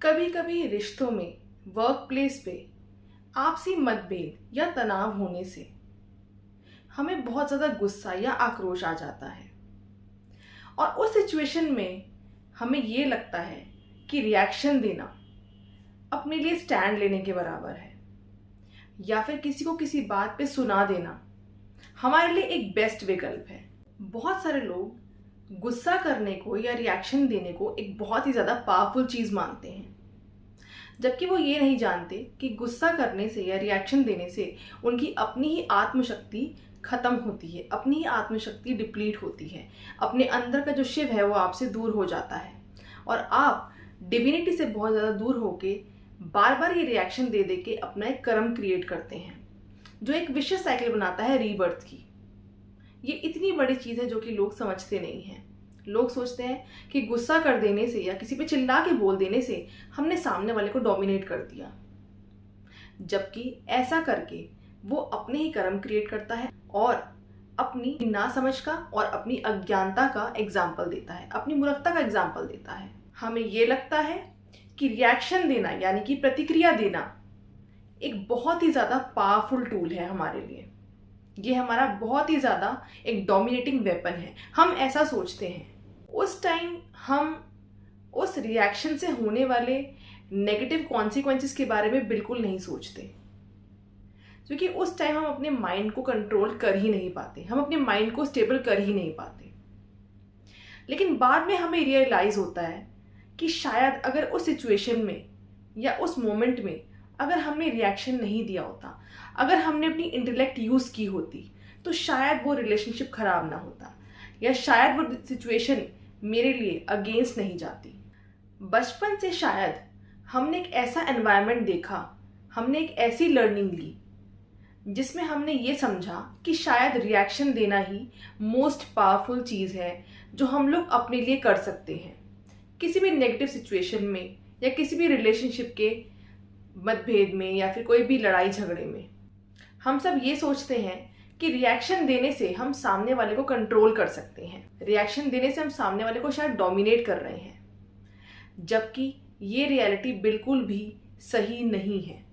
कभी कभी रिश्तों में, वर्क प्लेस पे आपसी मतभेद या तनाव होने से हमें बहुत ज़्यादा गुस्सा या आक्रोश आ जाता है। और उस सिचुएशन में हमें ये लगता है कि रिएक्शन देना अपने लिए स्टैंड लेने के बराबर है, या फिर किसी को किसी बात पे सुना देना हमारे लिए एक बेस्ट विकल्प है। बहुत सारे लोग गुस्सा करने को या रिएक्शन देने को एक बहुत ही ज़्यादा पावरफुल चीज़ मानते हैं, जबकि वो ये नहीं जानते कि गुस्सा करने से या रिएक्शन देने से उनकी अपनी ही आत्मशक्ति खत्म होती है, अपनी ही आत्मशक्ति डिप्लीट होती है, अपने अंदर का जो शिव है वो आपसे दूर हो जाता है और आप डिविनिटी से बहुत ज़्यादा दूर होके बार बार ये रिएक्शन दे दे के अपना एक कर्म क्रिएट करते हैं, जो एक विशेष साइकिल बनाता है रीबर्थ की। ये इतनी बड़ी चीज़ है जो कि लोग समझते नहीं हैं। लोग सोचते हैं कि गुस्सा कर देने से या किसी पे चिल्ला के बोल देने से हमने सामने वाले को डोमिनेट कर दिया, जबकि ऐसा करके वो अपने ही कर्म क्रिएट करता है और अपनी नासमझ का और अपनी अज्ञानता का एग्जाम्पल देता है, अपनी मूर्खता का एग्जाम्पल देता है। हमें ये लगता है कि रिएक्शन देना यानी कि प्रतिक्रिया देना एक बहुत ही ज़्यादा पावरफुल टूल है हमारे लिए। ये हमारा बहुत ही ज़्यादा एक डोमिनेटिंग वेपन है, हम ऐसा सोचते हैं। उस टाइम हम उस रिएक्शन से होने वाले नेगेटिव कॉन्सिक्वेंसेस के बारे में बिल्कुल नहीं सोचते, क्योंकि उस टाइम हम अपने माइंड को कंट्रोल कर ही नहीं पाते, हम अपने माइंड को स्टेबल कर ही नहीं पाते। लेकिन बाद में हमें रियलाइज होता है कि शायद अगर उस सिचुएशन में या उस मोमेंट में अगर हमने रिएक्शन नहीं दिया होता, अगर हमने अपनी इंटेलेक्ट यूज़ की होती, तो शायद वो रिलेशनशिप खराब ना होता, या शायद वो सिचुएशन मेरे लिए अगेंस्ट नहीं जाती। बचपन से शायद हमने एक ऐसा एनवायरनमेंट देखा, हमने एक ऐसी लर्निंग ली जिसमें हमने ये समझा कि शायद रिएक्शन देना ही मोस्ट पावरफुल चीज़ है जो हम लोग अपने लिए कर सकते हैं। किसी भी नेगेटिव सिचुएशन में या किसी भी रिलेशनशिप के मतभेद में या फिर कोई भी लड़ाई झगड़े में हम सब ये सोचते हैं कि रिएक्शन देने से हम सामने वाले को कंट्रोल कर सकते हैं, रिएक्शन देने से हम सामने वाले को शायद डोमिनेट कर रहे हैं, जबकि ये रियलिटी बिल्कुल भी सही नहीं है।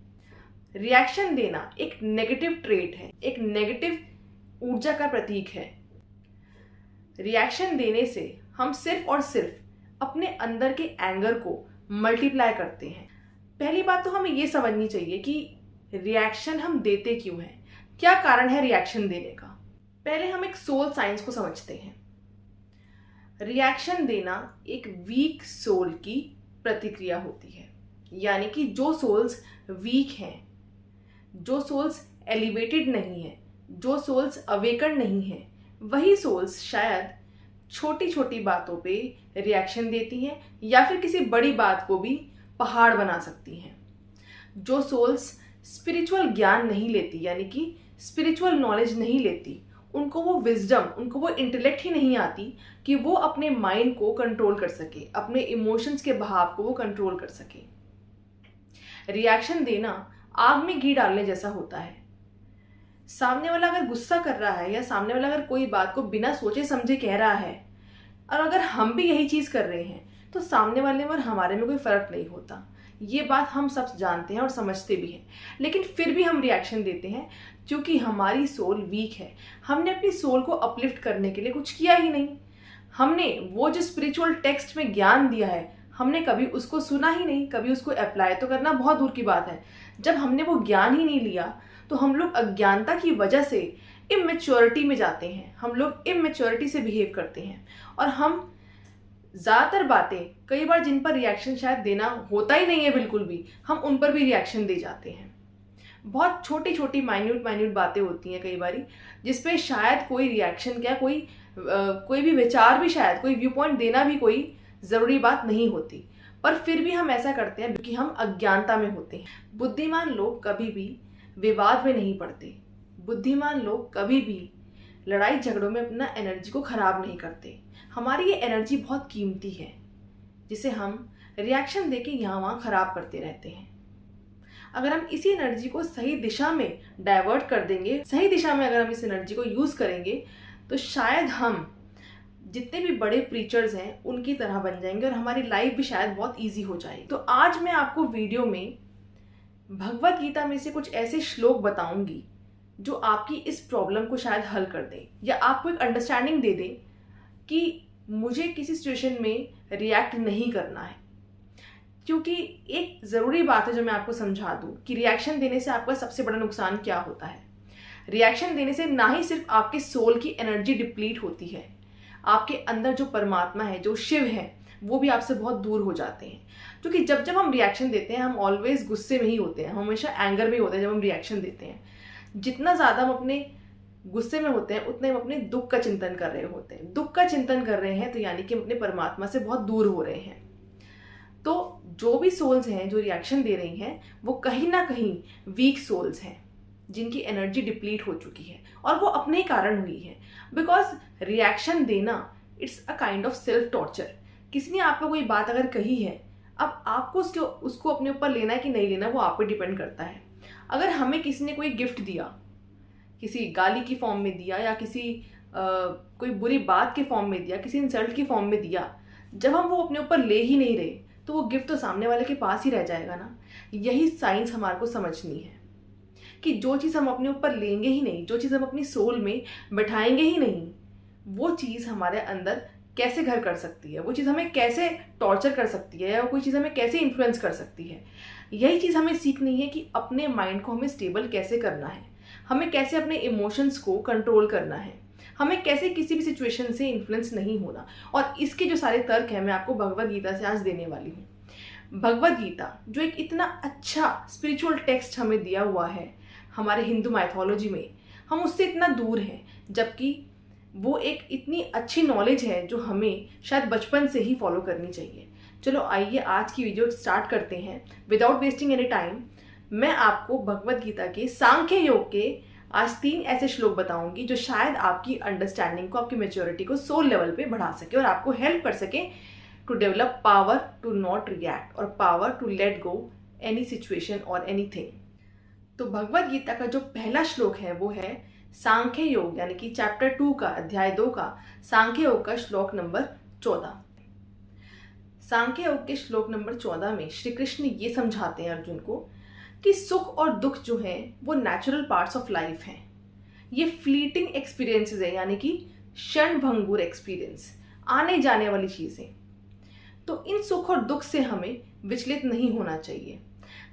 रिएक्शन देना एक नेगेटिव ट्रेट है, एक नेगेटिव ऊर्जा का प्रतीक है। रिएक्शन देने से हम सिर्फ और सिर्फ अपने अंदर के एंगर को मल्टीप्लाई करते हैं। पहली बात तो हमें ये समझनी चाहिए कि रिएक्शन हम देते क्यों हैं, क्या कारण है रिएक्शन देने का। पहले हम एक सोल साइंस को समझते हैं। रिएक्शन देना एक वीक सोल की प्रतिक्रिया होती है, यानी कि जो सोल्स वीक हैं, जो सोल्स एलिवेटेड नहीं है, जो सोल्स अवेकन नहीं है, वही सोल्स शायद छोटी छोटी बातों पे रिएक्शन देती हैं या फिर किसी बड़ी बात को भी पहाड़ बना सकती हैं। जो सोल्स स्पिरिचुअल ज्ञान नहीं लेती, यानी कि स्पिरिचुअल नॉलेज नहीं लेती, उनको वो विजडम, उनको वो इंटेलेक्ट ही नहीं आती कि वो अपने माइंड को कंट्रोल कर सके, अपने इमोशंस के बहाव को वो कंट्रोल कर सके। रिएक्शन देना आग में घी डालने जैसा होता है। सामने वाला अगर गुस्सा कर रहा है या सामने वाला अगर कोई बात को बिना सोचे समझे कह रहा है और अगर हम भी यही चीज़ कर रहे हैं, तो सामने वाले में और हमारे में कोई फ़र्क नहीं होता। ये बात हम सब जानते हैं और समझते भी हैं, लेकिन फिर भी हम रिएक्शन देते हैं क्योंकि हमारी सोल वीक है। हमने अपनी सोल को अपलिफ्ट करने के लिए कुछ किया ही नहीं। हमने वो जो स्पिरिचुअल टेक्स्ट में ज्ञान दिया है, हमने कभी उसको सुना ही नहीं, कभी उसको अप्लाई तो करना बहुत दूर की बात है। जब हमने वो ज्ञान ही नहीं लिया, तो हम लोग अज्ञानता की वजह से इमेच्योरिटी में जाते हैं, हम लोग इमेच्योरिटी से बिहेव करते हैं और हम ज़्यादातर बातें, कई बार जिन पर रिएक्शन शायद देना होता ही नहीं है बिल्कुल भी, हम उन पर भी रिएक्शन दे जाते हैं। बहुत छोटी छोटी माइन्यूट बातें होती हैं कई बारी, जिसपे शायद कोई रिएक्शन क्या, कोई भी विचार भी, शायद कोई व्यू पॉइंट देना भी कोई ज़रूरी बात नहीं होती, पर फिर भी हम ऐसा करते हैं क्योंकि हम अज्ञानता में होते हैं। बुद्धिमान लोग कभी भी विवाद में नहीं पड़ते, बुद्धिमान लोग कभी भी लड़ाई झगड़ों में अपना एनर्जी को खराब नहीं करते। हमारी ये एनर्जी बहुत कीमती है, जिसे हम रिएक्शन देके यहाँ वहाँ खराब करते रहते हैं। अगर हम इसी एनर्जी को सही दिशा में डाइवर्ट कर देंगे, सही दिशा में अगर हम इस एनर्जी को यूज़ करेंगे, तो शायद हम जितने भी बड़े प्रीचर्स हैं उनकी तरह बन जाएंगे और हमारी लाइफ भी शायद बहुत ईजी हो जाएगी। तो आज मैं आपको वीडियो में भगवत गीता में से कुछ ऐसे श्लोक बताऊंगी जो आपकी इस प्रॉब्लम को शायद हल कर दें या आपको एक अंडरस्टैंडिंग दे दें कि मुझे किसी सिचुएशन में रिएक्ट नहीं करना है। क्योंकि एक ज़रूरी बात है जो मैं आपको समझा दूं कि रिएक्शन देने से आपका सबसे बड़ा नुकसान क्या होता है। रिएक्शन देने से ना ही सिर्फ आपके सोल की एनर्जी डिप्लीट होती है, आपके अंदर जो परमात्मा है, जो शिव है, वो भी आपसे बहुत दूर हो जाते हैं। क्योंकि जब जब हम रिएक्शन देते हैं हम ऑलवेज गुस्से में ही होते हैं, हम हमेशा एंगर में होते हैं। जब हम रिएक्शन देते हैं, जितना ज़्यादा हम अपने गुस्से में होते हैं उतने हम अपने दुख का चिंतन कर रहे होते हैं। दुख का चिंतन कर रहे हैं तो यानी कि हम अपने परमात्मा से बहुत दूर हो रहे हैं। तो जो भी सोल्स हैं जो रिएक्शन दे रही हैं वो कहीं ना कहीं वीक सोल्स हैं जिनकी एनर्जी डिप्लीट हो चुकी है और वो अपने ही कारण हुई है। बिकॉज रिएक्शन देना it's a kind of self torture. किसी ने आपको कोई बात अगर कही है, अब आपको उसको अपने ऊपर लेना है कि नहीं लेना वो आप पे डिपेंड करता है। अगर हमें किसी ने कोई गिफ्ट दिया, किसी गाली की फॉर्म में दिया या किसी कोई बुरी बात के फॉर्म में दिया, किसी इंसल्ट की फॉर्म में दिया, जब हम वो अपने ऊपर ले ही नहीं रहे तो वो गिफ्ट तो सामने वाले के पास ही रह जाएगा ना। यही साइंस हमारे को समझनी है कि जो चीज़ हम अपने ऊपर लेंगे ही नहीं, जो चीज़ हम अपनी सोल में बैठाएंगे ही नहीं, वो चीज़ हमारे अंदर कैसे घर कर सकती है, वो चीज़ हमें कैसे टॉर्चर कर सकती है या कोई चीज़ हमें कैसे इन्फ्लुएंस कर सकती है। यही चीज़ हमें सीखनी है कि अपने माइंड को हमें स्टेबल कैसे करना है, हमें कैसे अपने इमोशंस को कंट्रोल करना है, हमें कैसे किसी भी सिचुएशन से इन्फ्लुएंस नहीं होना। और इसके जो सारे तर्क हैं मैं आपको भगवत गीता से आज देने वाली हूँ। भगवत गीता जो एक इतना अच्छा स्पिरिचुअल टेक्स्ट हमें दिया हुआ है हमारे हिंदू माइथोलॉजी में, हम उससे इतना दूर हैं, जबकि वो एक इतनी अच्छी नॉलेज है जो हमें शायद बचपन से ही फॉलो करनी चाहिए। चलो आइए आज की वीडियो स्टार्ट करते हैं विदाउट वेस्टिंग एनी टाइम। मैं आपको भगवत गीता के सांख्य योग के आज 3 ऐसे श्लोक बताऊंगी जो शायद आपकी अंडरस्टैंडिंग को, आपकी मेच्योरिटी को सोल लेवल पे बढ़ा सके और आपको हेल्प कर सके to develop power to not react और power to let go any situation और एनीथिंग। तो भगवत गीता का जो पहला श्लोक है वो है सांख्य योग यानी कि चैप्टर 2 का अध्याय 2 का सांख्य योग का श्लोक नंबर 14। सांख्य योग के श्लोक नंबर 14 में श्री कृष्ण ये समझाते हैं अर्जुन को कि सुख और दुख जो है वो नेचुरल पार्ट्स ऑफ लाइफ हैं। ये फ्लीटिंग एक्सपीरियंसेस है, यानी कि क्षणभंगुर एक्सपीरियंस, आने जाने वाली चीज़ें। तो इन सुख और दुख से हमें विचलित नहीं होना चाहिए,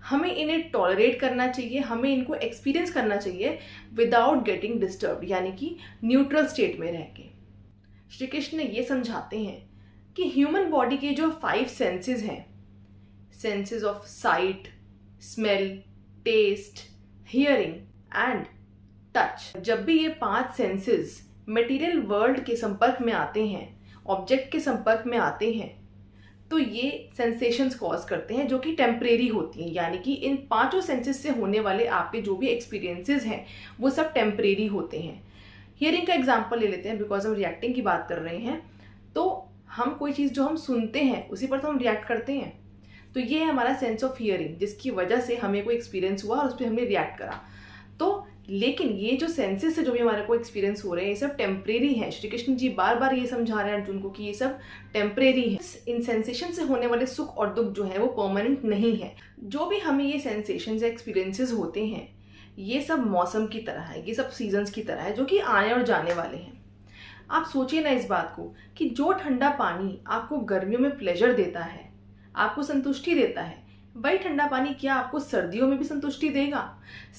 हमें इन्हें टॉलरेट करना चाहिए, हमें इनको एक्सपीरियंस करना चाहिए विदाउट गेटिंग डिस्टर्ब्ड, यानी कि न्यूट्रल स्टेट में रह के। श्री कृष्ण ये समझाते हैं कि ह्यूमन बॉडी के जो 5 सेंसेस हैं, senses of sight, smell, taste, hearing and touch, जब भी ये 5 सेंसेस मटेरियल वर्ल्ड के संपर्क में आते हैं, ऑब्जेक्ट के संपर्क में आते हैं, तो ये सेंसेशंस कॉज करते हैं जो कि टेम्परेरी होती हैं। यानी कि इन 5 सेंसेस से होने वाले आपके जो भी एक्सपीरियंसेस हैं वो सब टेम्परेरी होते हैं। हियरिंग का एग्जांपल ले लेते हैं, बिकॉज हम रिएक्टिंग की बात कर रहे हैं। तो हम कोई चीज़ जो हम सुनते हैं उसी पर तो हम रिएक्ट करते हैं। तो ये है हमारा सेंस ऑफ हियरिंग, जिसकी वजह से हमें कोई एक्सपीरियंस हुआ और उस पर हमने रिएक्ट करा। तो लेकिन ये जो सेंसेस से जो भी हमारे को एक्सपीरियंस हो रहे हैं ये सब टेम्परेरी हैं। श्री कृष्ण जी बार बार ये समझा रहे हैं अर्जुन को कि ये सब टेम्परेरी है। इन सेंसेशन से होने वाले सुख और दुख जो है वो परमानेंट नहीं है। जो भी हमें ये सेंसेशन या एक्सपीरियंसेस होते हैं ये सब मौसम की तरह है, ये सब सीजन्स की तरह है जो कि आने और जाने वाले हैं। आप सोचिए ना इस बात को कि जो ठंडा पानी आपको गर्मियों में प्लेजर देता है, आपको संतुष्टि देता है, वही ठंडा पानी क्या आपको सर्दियों में भी संतुष्टि देगा?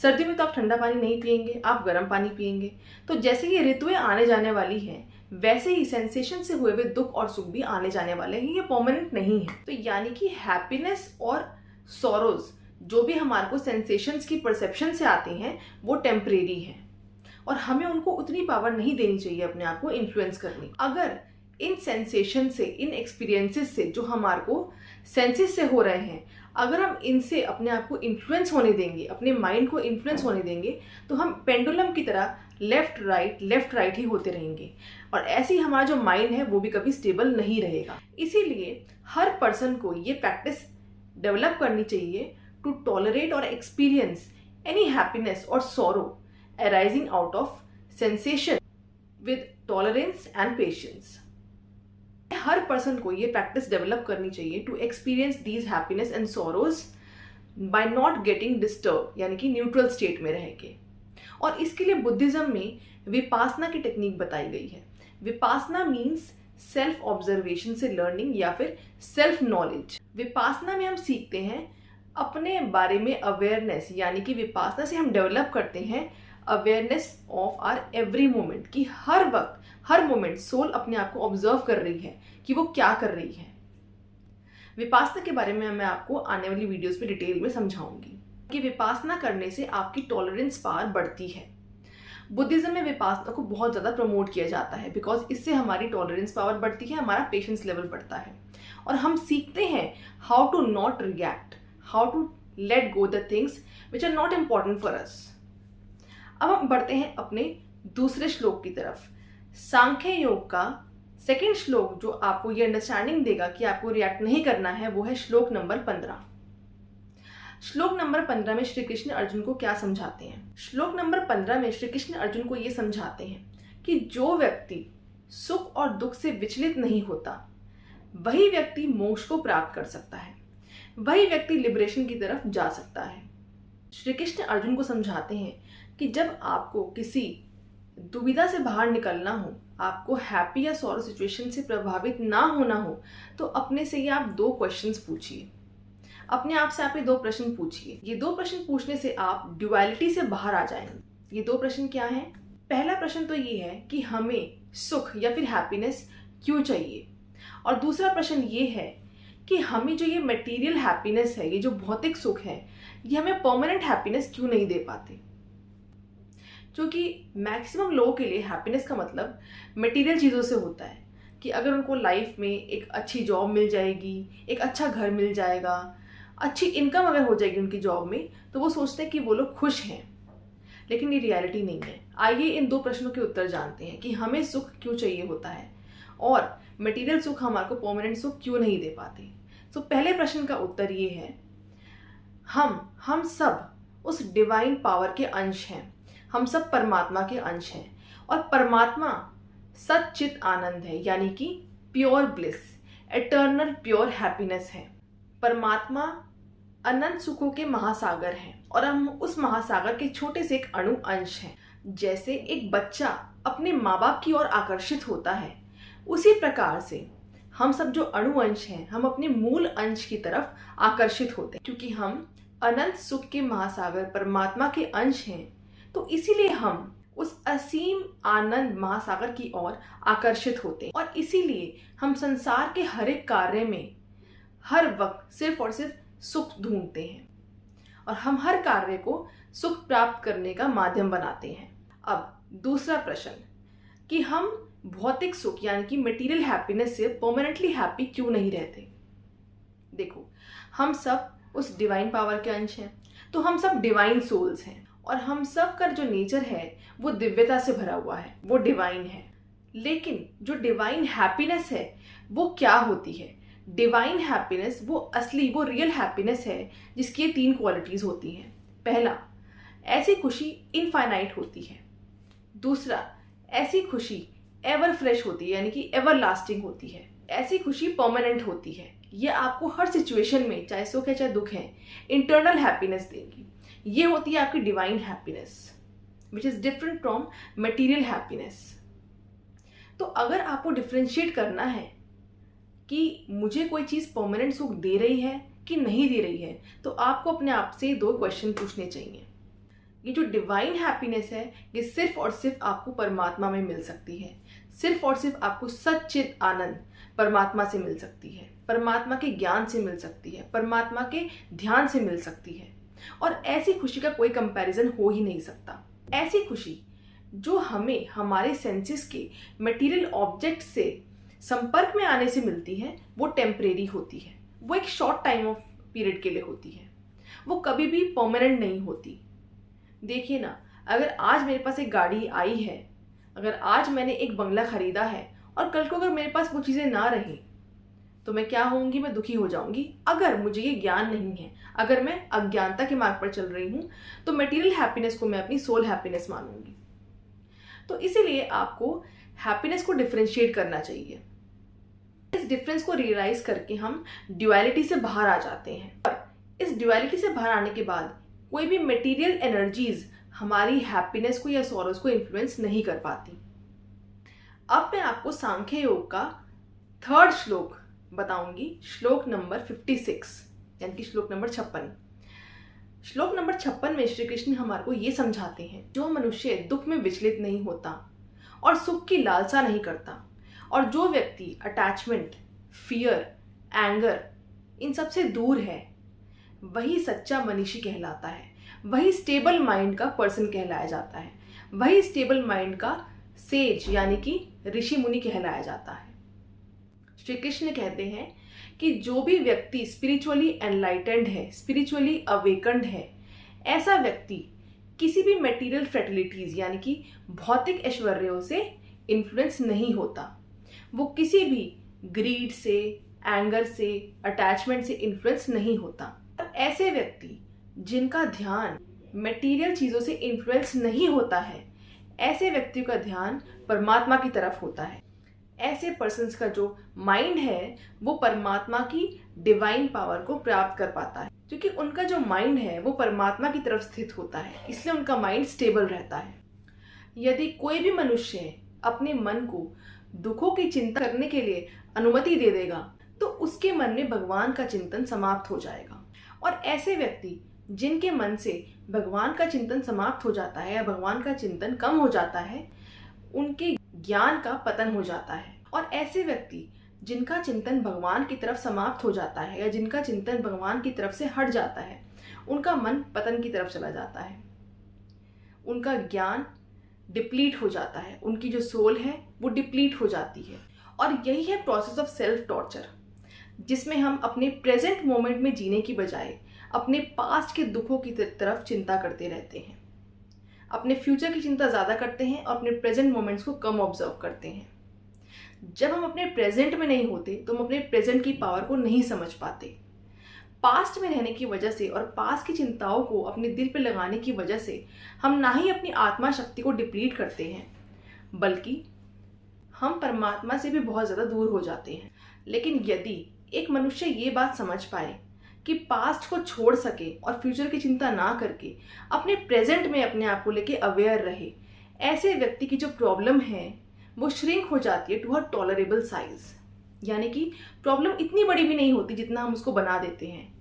सर्दियों में तो आप ठंडा पानी नहीं पिएंगे, आप गर्म पानी पिएंगे। तो जैसे ये ऋतुएं आने जाने वाली हैं वैसे ही सेंसेशन से हुए हुए दुख और सुख भी आने जाने वाले हैं, ये परमानेंट नहीं है। तो यानी कि हैप्पीनेस और सोरोज जो भी हमारे को सेंसेशंस की परसेप्शन से आते हैं वो टेम्परेरी हैं और हमें उनको उतनी पावर नहीं देनी चाहिए अपने आप को इन्फ्लुएंस करने। अगर इन सेंसेशन से, इन एक्सपीरियंसेस से जो हमारे को सेंसेस से हो रहे हैं, अगर हम इनसे अपने आप को इन्फ्लुएंस होने देंगे, अपने माइंड को इन्फ्लुएंस होने देंगे, तो हम पेंडुलम की तरह लेफ्ट राइट ही होते रहेंगे और ऐसे ही हमारा जो माइंड है वो भी कभी स्टेबल नहीं रहेगा। इसीलिए हर पर्सन को ये प्रैक्टिस डेवलप करनी चाहिए टू टॉलरेट और एक्सपीरियंस एनी हैप्पीनेस और sorrow arising out of sensation with tolerance and patience। हर पर्सन को ये प्रैक्टिस डेवलप करनी चाहिए to experience these happiness and sorrows by not getting disturbed, यानी कि न्यूट्रल स्टेट में रह के। और इसके लिए बुद्धिज्म में विपासना की टेक्निक बताई गई है। विपासना मीन्स सेल्फ ऑब्जर्वेशन से लर्निंग या फिर सेल्फ नॉलेज। विपासना में हम सीखते हैं अपने बारे में अवेयरनेस, यानी कि विपासना से हम डेवलप करते हैं awareness of our every moment, कि हर वक्त हर मोमेंट सोल अपने आप को ऑब्जर्व कर रही है कि वो क्या कर रही है। विपासना के बारे में मैं आपको आने वाली वीडियोस में डिटेल में समझाऊंगी कि विपासना करने से आपकी टॉलरेंस पावर बढ़ती है। बुद्धिज्म में विपासना को बहुत ज़्यादा प्रमोट किया जाता है बिकॉज इससे हमारी टॉलरेंस पावर बढ़ती है, हमारा पेशेंस लेवल बढ़ता है और हम सीखते हैं how to not react, how to let go the things which are not important for us. अब हम बढ़ते हैं अपने दूसरे श्लोक की तरफ। सांख्य योग का सेकेंड श्लोक जो आपको ये अंडरस्टैंडिंग देगा कि आपको रिएक्ट नहीं करना है, वो है श्लोक नंबर 15। श्लोक नंबर 15 में श्री कृष्ण अर्जुन को क्या समझाते हैं? श्लोक नंबर 15 में श्री कृष्ण अर्जुन को ये समझाते हैं कि जो व्यक्ति सुख और दुख से विचलित नहीं होता, वही व्यक्ति मोक्ष को प्राप्त कर सकता है, वही व्यक्ति लिबरेशन की तरफ जा सकता है। श्री कृष्ण अर्जुन को समझाते हैं कि जब आपको किसी दुविधा से बाहर निकलना हो, आपको हैप्पी या सॉरो सिचुएशन से प्रभावित ना होना हो, तो अपने से ये आप 2 क्वेश्चंस पूछिए। अपने आप से आप ये 2 प्रश्न पूछिए। ये 2 प्रश्न पूछने से आप ड्युअलिटी से बाहर आ जाएंगे। ये 2 प्रश्न क्या हैं? पहला प्रश्न तो ये है कि हमें सुख या फिर हैप्पीनेस क्यों चाहिए, और दूसरा प्रश्न ये है कि हमें जो ये मटेरियल हैप्पीनेस है, ये जो भौतिक सुख है, ये हमें परमानेंट हैप्पीनेस क्यों नहीं दे पाते। क्योंकि मैक्सिमम लोगों के लिए हैप्पीनेस का मतलब मटेरियल चीज़ों से होता है कि अगर उनको लाइफ में एक अच्छी जॉब मिल जाएगी, एक अच्छा घर मिल जाएगा, अच्छी इनकम अगर हो जाएगी उनकी जॉब में, तो वो सोचते हैं कि वो लोग खुश हैं। लेकिन ये रियलिटी नहीं है। आइए इन 2 प्रश्नों के उत्तर जानते हैं कि हमें सुख क्यों चाहिए होता है और मटेरियल सुख हमारे को परमानेंट सुख क्यों नहीं दे पाते। तो पहले प्रश्न का उत्तर ये है, हम सब उस डिवाइन पावर के अंश हैं, हम सब परमात्मा के अंश हैं और परमात्मा सच्चित आनंद है, यानी कि pure bliss, eternal pure happiness है। परमात्मा अनंत सुखों के महासागर हैं और हम उस महासागर के छोटे से एक अणु अंश हैं। जैसे एक बच्चा अपने माँ बाप की ओर आकर्षित होता है, उसी प्रकार से हम सब जो अणु अंश हैं, हम अपने मूल अंश की तरफ आकर्षित होते हैं। क्योंकि हम अनंत सुख के महासागर परमात्मा के अंश हैं, तो इसीलिए हम उस असीम आनंद महासागर की ओर आकर्षित होते हैं और इसीलिए हम संसार के हर एक कार्य में हर वक्त सिर्फ और सिर्फ सुख ढूंढते हैं और हम हर कार्य को सुख प्राप्त करने का माध्यम बनाते हैं। अब दूसरा प्रश्न कि हम भौतिक सुख यानी कि मटेरियल हैप्पीनेस से परमानेंटली हैप्पी क्यों नहीं रहते। देखो, हम सब उस डिवाइन पावर के अंश हैं, तो हम सब डिवाइन सोल्स हैं और हम सब का जो नेचर है वो दिव्यता से भरा हुआ है, वो डिवाइन है। लेकिन जो डिवाइन हैप्पीनेस है वो क्या होती है? डिवाइन हैप्पीनेस वो असली, वो रियल हैप्पीनेस है जिसकी ये 3 क्वालिटीज होती हैं। पहला, ऐसी खुशी इनफाइनाइट होती है। दूसरा, ऐसी खुशी एवर फ्रेश होती है, यानी कि एवर लास्टिंग होती है। ऐसी खुशी परमानेंट होती है। ये आपको हर सिचुएशन में, चाहे सुख है चाहे दुख है, इंटरनल हैप्पीनेस देगी। ये होती है आपकी divine happiness, which is different from material happiness. तो अगर आपको डिफ्रेंशिएट करना है कि मुझे कोई चीज़ परमानेंट सुख दे रही है कि नहीं दे रही है, तो आपको अपने आप से 2 क्वेश्चन पूछने चाहिए। ये जो डिवाइन हैप्पीनेस है, ये सिर्फ और सिर्फ आपको परमात्मा में मिल सकती है। सिर्फ और सिर्फ आपको सच्चित आनंद परमात्मा से मिल सकती है, परमात्मा के ज्ञान से मिल सकती है, परमात्मा के ध्यान से मिल सकती है। और ऐसी खुशी का कोई कंपैरिजन हो ही नहीं सकता। ऐसी खुशी जो हमें हमारे सेंसेस के मटेरियल ऑब्जेक्ट से संपर्क में आने से मिलती है, वो टेम्परेरी होती है, वो एक शॉर्ट टाइम ऑफ पीरियड के लिए होती है, वो कभी भी परमानेंट नहीं होती। देखिए ना, अगर आज मेरे पास एक गाड़ी आई है, अगर आज मैंने एक बंगला खरीदा है और कल को अगर मेरे पास वो चीज़ें ना रही, तो मैं क्या होंगी? मैं दुखी हो जाऊंगी। अगर मुझे ये ज्ञान नहीं है, अगर मैं अज्ञानता के मार्ग पर चल रही हूँ, तो मटेरियल हैप्पीनेस को मैं अपनी सोल हैप्पीनेस मानूंगी। तो इसीलिए आपको हैप्पीनेस को डिफरेंशिएट करना चाहिए। इस डिफरेंस को रियलाइज करके हम ड्युअलिटी से बाहर आ जाते हैं। और इस ड्युअलिटी से बाहर आने के बाद कोई भी मटेरियल एनर्जीज हमारी हैप्पीनेस को या सॉरोस को इन्फ्लुएंस नहीं कर पाती। अब मैं आपको सांख्य योग का 3rd श्लोक बताऊंगी, श्लोक नंबर 56 यानी कि श्लोक नंबर 56। श्लोक नंबर 56 में श्री कृष्ण हमारे को ये समझाते हैं, जो मनुष्य दुख में विचलित नहीं होता और सुख की लालसा नहीं करता, और जो व्यक्ति अटैचमेंट, फियर, एंगर इन सब से दूर है, वही सच्चा मनीषी कहलाता है, वही स्टेबल माइंड का पर्सन कहलाया जाता है, वही स्टेबल माइंड का सेज यानी कि ऋषि मुनि कहलाया जाता है। श्री कृष्ण कहते हैं कि जो भी व्यक्ति स्पिरिचुअली एनलाइटेंड है, स्पिरिचुअली अवेकन्ड है, ऐसा व्यक्ति किसी भी मटेरियल फर्टिलिटीज यानी कि भौतिक ऐश्वर्यों से इन्फ्लुएंस नहीं होता। वो किसी भी ग्रीड से, एंगर से, अटैचमेंट से इन्फ्लुएंस नहीं होता। और ऐसे व्यक्ति जिनका ध्यान मटेरियल चीज़ों से इन्फ्लुएंस नहीं होता है, ऐसे व्यक्तियों का ध्यान परमात्मा की तरफ होता है। ऐसे पर्सन्स का जो माइंड है वो परमात्मा की डिवाइन पावर को प्राप्त कर पाता है, क्योंकि उनका जो माइंड है वो परमात्मा की तरफ स्थित होता है, इसलिए उनका माइंड स्टेबल रहता है। यदि कोई भी मनुष्य अपने मन को दुखों की चिंता करने के लिए अनुमति दे देगा तो उसके मन में भगवान का चिंतन समाप्त हो जाएगा। और ऐसे व्यक्ति जिनके मन से भगवान का चिंतन समाप्त हो जाता है या भगवान का चिंतन कम हो जाता है, उनके ज्ञान का पतन हो जाता है। और ऐसे व्यक्ति जिनका चिंतन भगवान की तरफ समाप्त हो जाता है या जिनका चिंतन भगवान की तरफ से हट जाता है, उनका मन पतन की तरफ चला जाता है, उनका ज्ञान डिप्लीट हो जाता है, उनकी जो सोल है वो डिप्लीट हो जाती है। और यही है प्रोसेस ऑफ सेल्फ टॉर्चर, जिसमें हम अपने प्रेजेंट मोमेंट में जीने की बजाय अपने पास्ट के दुखों की तरफ चिंता करते रहते हैं, अपने फ्यूचर की चिंता ज़्यादा करते हैं और अपने प्रेजेंट मोमेंट्स को कम ऑब्जर्व करते हैं। जब हम अपने प्रेजेंट में नहीं होते तो हम अपने प्रेजेंट की पावर को नहीं समझ पाते। पास्ट में रहने की वजह से और पास्ट की चिंताओं को अपने दिल पे लगाने की वजह से हम ना ही अपनी आत्मा शक्ति को डिप्लीट करते हैं, बल्कि हम परमात्मा से भी बहुत ज़्यादा दूर हो जाते हैं। लेकिन यदि एक मनुष्य ये बात समझ पाए कि पास्ट को छोड़ सके और फ्यूचर की चिंता ना करके अपने प्रेजेंट में अपने आप को लेके अवेयर रहे, ऐसे व्यक्ति की जो प्रॉब्लम है वो श्रिंक हो जाती है टू हर टॉलरेबल साइज। यानी कि प्रॉब्लम इतनी बड़ी भी नहीं होती जितना हम उसको बना देते हैं,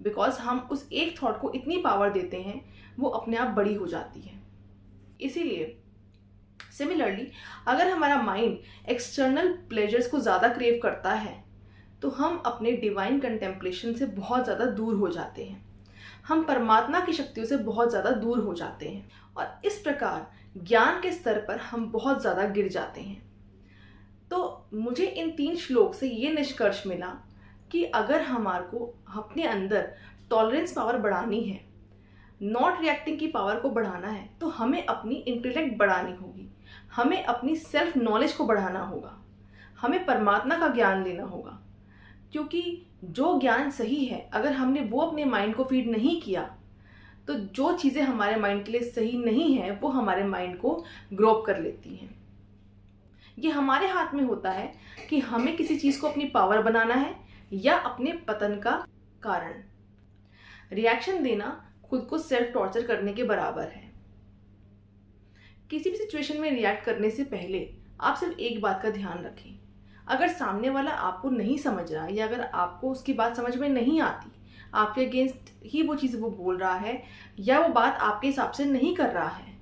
बिकॉज हम उस एक थॉट को इतनी पावर देते हैं वो अपने आप बड़ी हो जाती है। इसीलिए सिमिलरली अगर हमारा माइंड एक्सटर्नल प्लेजर्स को ज़्यादा क्रेव करता है तो हम अपने डिवाइन कंटेम्पलेशन से बहुत ज़्यादा दूर हो जाते हैं, हम परमात्मा की शक्तियों से बहुत ज़्यादा दूर हो जाते हैं और इस प्रकार ज्ञान के स्तर पर हम बहुत ज़्यादा गिर जाते हैं। तो मुझे इन 3 श्लोक से ये निष्कर्ष मिला कि अगर हमारे को अपने अंदर टॉलरेंस पावर बढ़ानी है, नॉट रिएक्टिंग की पावर को बढ़ाना है, तो हमें अपनी इंटेलेक्ट बढ़ानी होगी, हमें अपनी सेल्फ नॉलेज को बढ़ाना होगा, हमें परमात्मा का ज्ञान लेना होगा। क्योंकि जो ज्ञान सही है अगर हमने वो अपने माइंड को फीड नहीं किया तो जो चीज़ें हमारे माइंड के लिए सही नहीं है वो हमारे माइंड को ग्रोप कर लेती हैं। ये हमारे हाथ में होता है कि हमें किसी चीज़ को अपनी पावर बनाना है या अपने पतन का कारण। रिएक्शन देना खुद को सेल्फ टॉर्चर करने के बराबर है। किसी भी सिचुएशन में रिएक्ट करने से पहले आप सिर्फ एक बात का ध्यान रखें, अगर सामने वाला आपको नहीं समझ रहा या अगर आपको उसकी बात समझ में नहीं आती, आपके अगेंस्ट ही वो चीज़ वो बोल रहा है या वो बात आपके हिसाब से नहीं कर रहा है,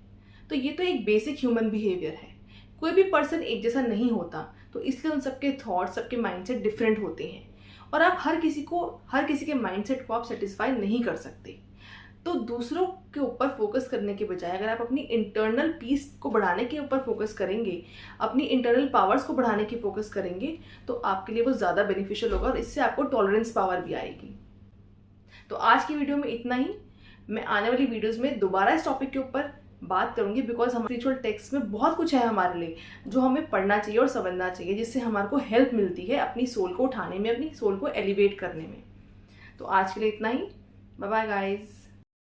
तो ये तो एक बेसिक ह्यूमन बिहेवियर है। कोई भी पर्सन एक जैसा नहीं होता, तो इसलिए उन सबके थॉट्स, सबके माइंडसेट डिफरेंट होते हैं और आप हर किसी के माइंडसेट को आप सेटिस्फाई नहीं कर सकते। तो दूसरों के ऊपर फोकस करने के बजाय अगर आप अपनी इंटरनल पीस को बढ़ाने के ऊपर फोकस करेंगे, अपनी इंटरनल पावर्स को बढ़ाने की फोकस करेंगे, तो आपके लिए वो ज़्यादा बेनिफिशियल होगा और इससे आपको टॉलरेंस पावर भी आएगी। तो आज की वीडियो में इतना ही। मैं आने वाली वीडियोज़ में दोबारा इस टॉपिक के ऊपर बात करूंगी, बिकॉज हमारे स्पिरिचुअल टेक्स्ट में बहुत कुछ है हमारे लिए जो हमें पढ़ना चाहिए और समझना चाहिए, जिससे हमारे को हेल्प मिलती है अपनी सोल को उठाने में, अपनी सोल को एलिवेट करने में। तो आज के लिए इतना ही। Bye bye guys.